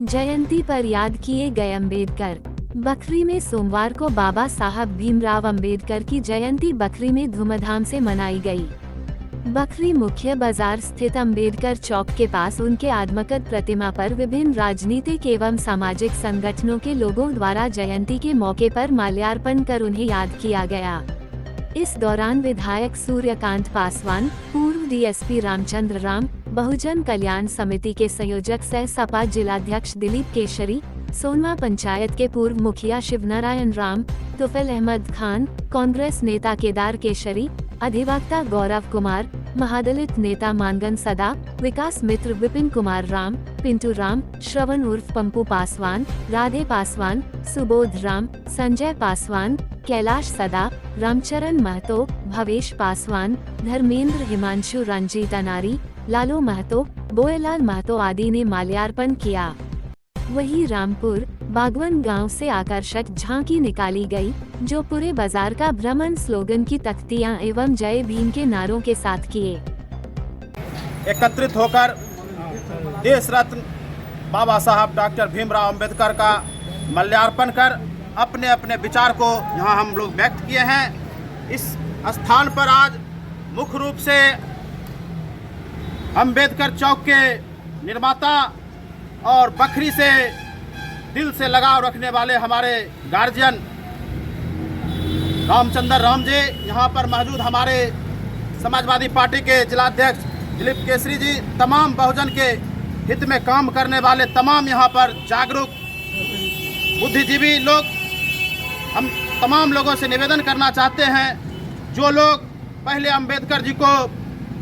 जयंती पर याद किए गए अम्बेडकर। बखरी में सोमवार को बाबा साहब भीमराव अम्बेडकर की जयंती बखरी में धूमधाम से मनाई गई। बखरी मुख्य बाजार स्थित अम्बेडकर चौक के पास उनके आदमकद प्रतिमा पर विभिन्न राजनीतिक एवं सामाजिक संगठनों के लोगों द्वारा जयंती के मौके पर माल्यार्पण कर उन्हें याद किया गया। इस दौरान विधायक सूर्यकांत पासवान, पूर्व डीएसपी रामचंद्र राम, बहुजन कल्याण समिति के संयोजक सह सपा जिलाध्यक्ष दिलीप केशरी, सोनवा पंचायत के पूर्व मुखिया शिवनारायण राम, तुफैल अहमद खान, कांग्रेस नेता केदार केशरी, अधिवक्ता गौरव कुमार, महादलित नेता मानगन सदा, विकास मित्र विपिन कुमार राम, पिंटू राम, श्रवण उर्फ पंपू पासवान, राधे पासवान, सुबोध राम, संजय पासवान, कैलाश सदा, रामचरण महतो, भवेश पासवान, धर्मेंद्र, हिमांशु, रंजीत अनारी, लालू महतो, बोएलाल महतो आदि ने माल्यार्पण किया। वहीं रामपुर बागवन गांव से आकर्षक झांकी निकाली गई, जो पूरे बाजार का भ्रमण स्लोगन की तख्तियां एवं जय भीम के नारों के साथ किए। एकत्रित होकर देश रत्न बाबा साहब डॉक्टर भीमराव अंबेडकर का माल्यार्पण कर अपने अपने विचार को यहाँ हम लोग व्यक्त किए हैं। इस स्थान पर आज मुख्य रूप से अंबेडकर चौक के निर्माता और बखरी से दिल से लगाव रखने वाले हमारे गार्जियन रामचंद्र राम जी, यहाँ पर मौजूद हमारे समाजवादी पार्टी के जिलाध्यक्ष दिलीप केसरी जी, तमाम बहुजन के हित में काम करने वाले तमाम यहाँ पर जागरूक बुद्धिजीवी लोग, हम तमाम लोगों से निवेदन करना चाहते हैं, जो लोग पहले अंबेडकर जी को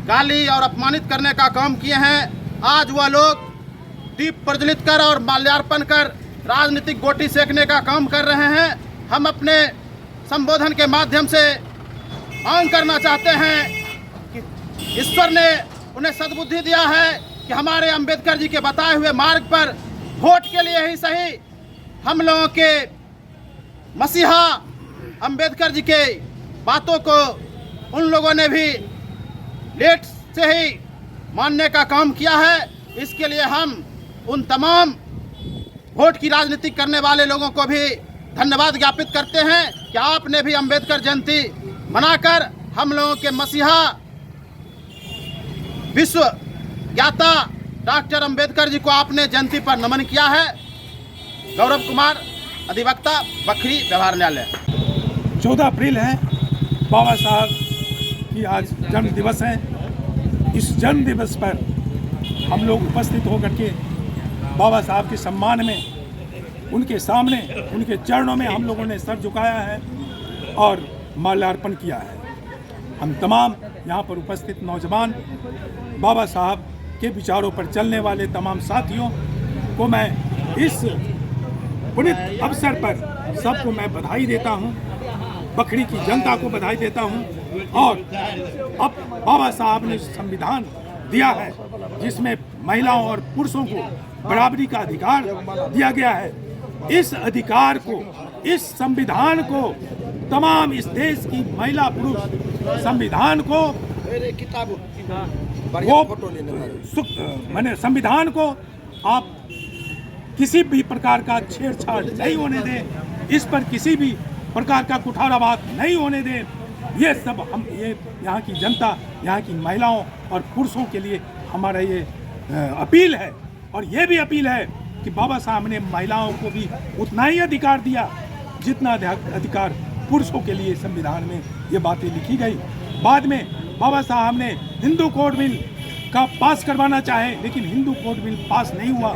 गाली और अपमानित करने का काम किए हैं, आज वह लोग दीप प्रज्वलित कर और माल्यार्पण कर राजनीतिक गोटी सेकने का काम कर रहे हैं। हम अपने संबोधन के माध्यम से मांग करना चाहते हैं कि ईश्वर ने उन्हें सद्बुद्धि दिया है कि हमारे अंबेडकर जी के बताए हुए मार्ग पर वोट के लिए ही सही हम लोगों के मसीहा अंबेडकर जी के बातों को उन लोगों ने भी लेट से ही मानने का काम किया है। इसके लिए हम उन तमाम वोट की राजनीति करने वाले लोगों को भी धन्यवाद ज्ञापित करते हैं कि आपने भी अंबेडकर जयंती मनाकर हम लोगों के मसीहा विश्व ज्ञाता डॉक्टर अंबेडकर जी को आपने जयंती पर नमन किया है। गौरव कुमार, अधिवक्ता, बखरी व्यवहार न्यायालय। 14 अप्रैल है, बाबा साहब की आज जन्म दिवस है। इस जन्म दिवस पर हम लोग उपस्थित होकर के बाबा साहब के सम्मान में उनके सामने उनके चरणों में हम लोगों ने सर झुकाया है और माल्यार्पण किया है। हम तमाम यहाँ पर उपस्थित नौजवान, बाबा साहब के विचारों पर चलने वाले तमाम साथियों को मैं इस पुनीत अवसर पर सबको मैं बधाई देता हूँ, बखरी की जनता को बधाई देता हूँ। और अब बाबा साहब ने संविधान दिया है जिसमें महिलाओं और पुरुषों को बराबरी का अधिकार दिया गया है। इस अधिकार को, इस संविधान को तमाम इस देश की महिला पुरुष संविधान को मैंने संविधान को आप किसी भी प्रकार का छेड़छाड़ नहीं होने दें, इस पर किसी भी प्रकार का कुठारावाद नहीं होने दें। ये सब हम ये यहाँ की जनता, यहाँ की महिलाओं और पुरुषों के लिए हमारा ये अपील है। और ये भी अपील है कि बाबा साहब ने महिलाओं को भी उतना ही अधिकार दिया जितना अधिकार पुरुषों के लिए संविधान में ये बातें लिखी गई। बाद में बाबा साहब ने हिंदू कोड बिल का पास करवाना चाहे, लेकिन हिंदू कोड बिल पास नहीं हुआ।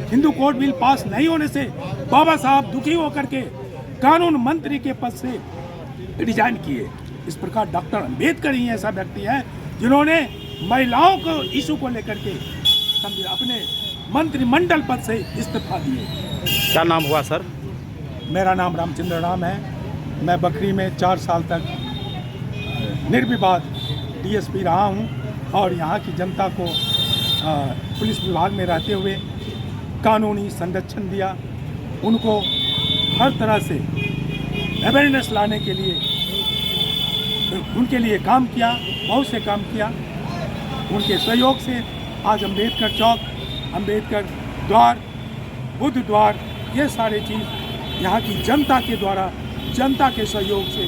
हिंदू कोड बिल पास नहीं होने से बाबा साहब दुखी होकर के कानून मंत्री के पद से रिजाइन किए। इस प्रकार डॉक्टर अंबेडकर ही ऐसा व्यक्ति है जिन्होंने महिलाओं को इशू को लेकर के अपने मंत्रिमंडल पद से इस्तीफा दिए। क्या नाम हुआ सर? मेरा नाम रामचंद्र राम है। मैं बखरी में 4 साल तक निर्विवाद डीएसपी रहा हूं और यहाँ की जनता को पुलिस विभाग में रहते हुए कानूनी संरक्षण दिया, उनको हर तरह से अवेयरनेस लाने के लिए उनके लिए काम किया, बहुत से काम किया। उनके सहयोग से आज अम्बेडकर चौक, अम्बेडकर द्वार बुद्ध द्वार, ये सारे चीज़ यहाँ की जनता के द्वारा, जनता के सहयोग से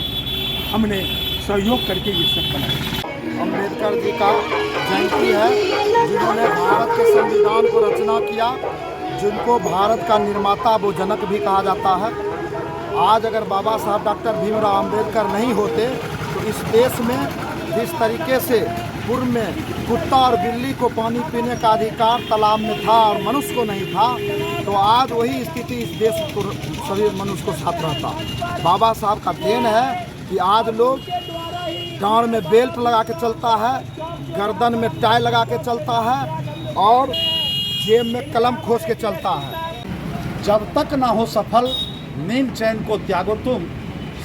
हमने सहयोग करके ये सब बनाया। अम्बेडकर जी का जयंती है, जिन्होंने भारत के संविधान को रचना किया, जिनको भारत का निर्माता व जनक भी कहा जाता है। आज अगर बाबा साहब डॉक्टर भीमराव अम्बेडकर नहीं होते तो इस देश में जिस तरीके से पूर्व में कुत्ता और बिल्ली को पानी पीने का अधिकार तालाब में था और मनुष्य को नहीं था, तो आज वही स्थिति इस देश को सभी मनुष्य को साथ रहता। बाबा साहब का देन है कि आज लोग गाँव में बेल्ट लगा के चलता है, गर्दन में टाई लगा के चलता है और जेब में कलम खोस के चलता है। जब तक ना हो सफल नींद चैन को त्यागो तुम,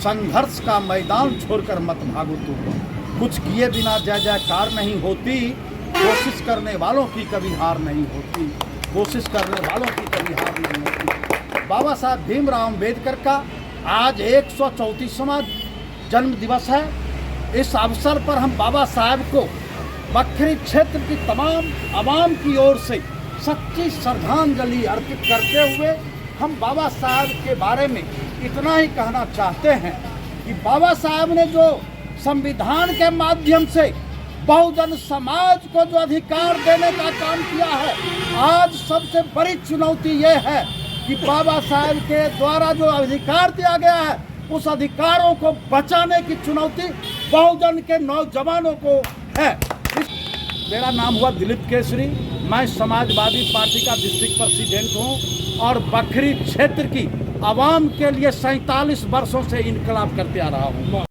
संघर्ष का मैदान छोड़कर मत भागो तुम। कुछ किए बिना जय जयकार नहीं होती, कोशिश करने वालों की कभी हार नहीं होती, कोशिश करने वालों की कभी हार नहीं होती। बाबा साहब भीमराव अम्बेडकर का आज 134वां जन्म दिवस है। इस अवसर पर हम बाबा साहब को बखरी क्षेत्र की तमाम आवाम की ओर से सच्ची श्रद्धांजलि अर्पित करते हुए हम बाबा साहब के बारे में इतना ही कहना चाहते हैं कि बाबा साहब ने जो संविधान के माध्यम से बहुजन समाज को जो अधिकार देने का काम किया है, आज सबसे बड़ी चुनौती ये है कि बाबा साहब के द्वारा जो अधिकार दिया गया है, उस अधिकारों को बचाने की चुनौती बहुजन के नौजवानों को है। मेरा नाम हुआ दिलीप केसरी, मैं समाजवादी पार्टी का डिस्ट्रिक्ट प्रेसिडेंट हूँ और बखरी क्षेत्र की आवाम के लिए 47 वर्षों से इनकलाब करते आ रहा हूँ।